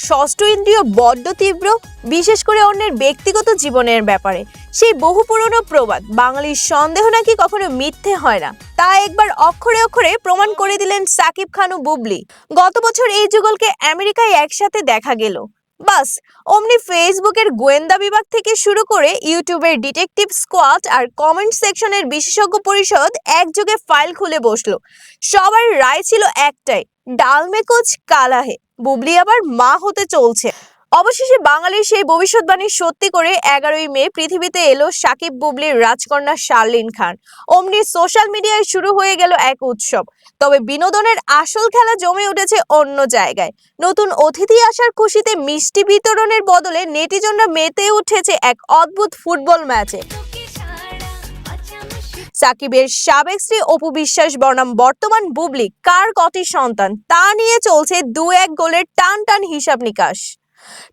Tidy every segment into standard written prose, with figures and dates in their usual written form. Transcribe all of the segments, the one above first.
ষষ্ঠ ইন্দ্রিয় বড্ড তীব্র, বিশেষ করে অন্যের ব্যক্তিগত জীবনের ব্যাপারে। সেই বহু পুরনো প্রবাদ বাঙালির সন্দেহ নাকি কখনো মিথ্যে হয় না, তা একবার অক্ষরে অক্ষরে প্রমাণ করে দিলেন সাকিব খান ও বুবলি। গত বছর এই যুগলকে আমেরিকায় একসাথে দেখা গেল। বাস অমনি ফেসবুকের গোয়েন্দা বিভাগ থেকে শুরু করে ইউটিউবের ডিটেকটিভ স্কোয়াড আর কমেন্ট সেকশনের বিশেষজ্ঞ পরিষদ একযোগে ফাইল খুলে বসলো। সবার রায় ছিল একটাই, ডাল মে কুছ কালা হে, বুবলি আবার মা হতে চলছে। অবশেষে বাঙালির সেই ভবিষ্যৎবাণী সত্যি করে 11ই মে পৃথিবীতে এলো সাকিব বুবলির রাজকন্যা শার্লিন খান। অমনি সোশ্যাল মিডিয়ায় শুরু হয়ে গেল এক উৎসব। তবে বিনোদনের আসল খেলা জমে উঠেছে অন্য জায়গায়। নতুন অতিথি আসার খুশিতে মিষ্টি বিতরণের বদলে নেটিজনরা মেতে উঠেছে এক অদ্ভুত ফুটবল ম্যাচে। সাকিবের সাবেক স্ত্রী অপু বিশ্বাস বনাম বর্তমান বুবলি কার কটি সন্তান, তা নিয়ে চলছে 2-1 গোলের টান টান হিসাব নিকাশ।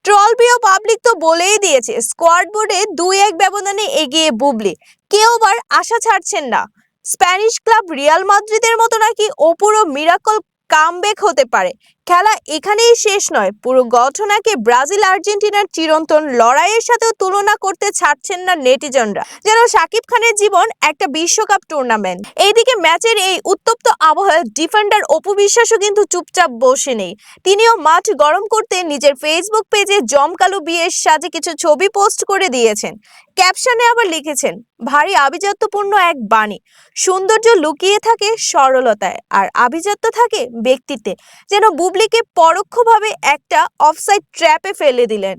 ট্রল প্রিয় পাবলিক তো বলেই দিয়েছে স্কোয়াড বোর্ডে 2-1 ব্যবধানে এগিয়ে বুবলি। কেউ আবার আশা ছাড়ছেন না, স্প্যানিশ ক্লাব রিয়াল মাদ্রিদের মতো নাকি অপুরো মিরাকল কামব্যাক হতে পারে। খেলা এখানেই শেষ নয়, পুরো ঘটনাকে ব্রাজিল আর্জেন্টিনার চিরন্তন লড়াইয়ের সাথেও তুলনা করতে ছাড়ছেন না নেটিজনরা, যেন সাকিব খানের জীবন একটা বিশ্বকাপ টুর্নামেন্ট। এইদিকে ম্যাচের এই উত্তপ্ত আবহাওয়ায় ডিফেন্ডার অপু বিশ্বাসও কিন্তু চুপচাপ বসে নেই। তিনিও মাঠ গরম করতে নিজের ফেসবুক পেজে জমকালো বিয়ের সাজে কিছু ছবি পোস্ট করে দিয়েছেন। ক্যাপশনে আবার লিখেছেন, ভারী আভিজাত্যপূর্ণ এক বাণী, সৌন্দর্য লুকিয়ে থাকে সরলতায় আর আভিজাত্য থাকে ব্যক্তিত্বে। যেন বুবলিকে পরোক্ষভাবে একটা অফসাইড ট্র্যাপে ফেলে দিলেন।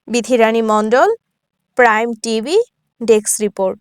বিথিরানী মণ্ডল, প্রাইম টিভি, ডেস্ক রিপোর্ট।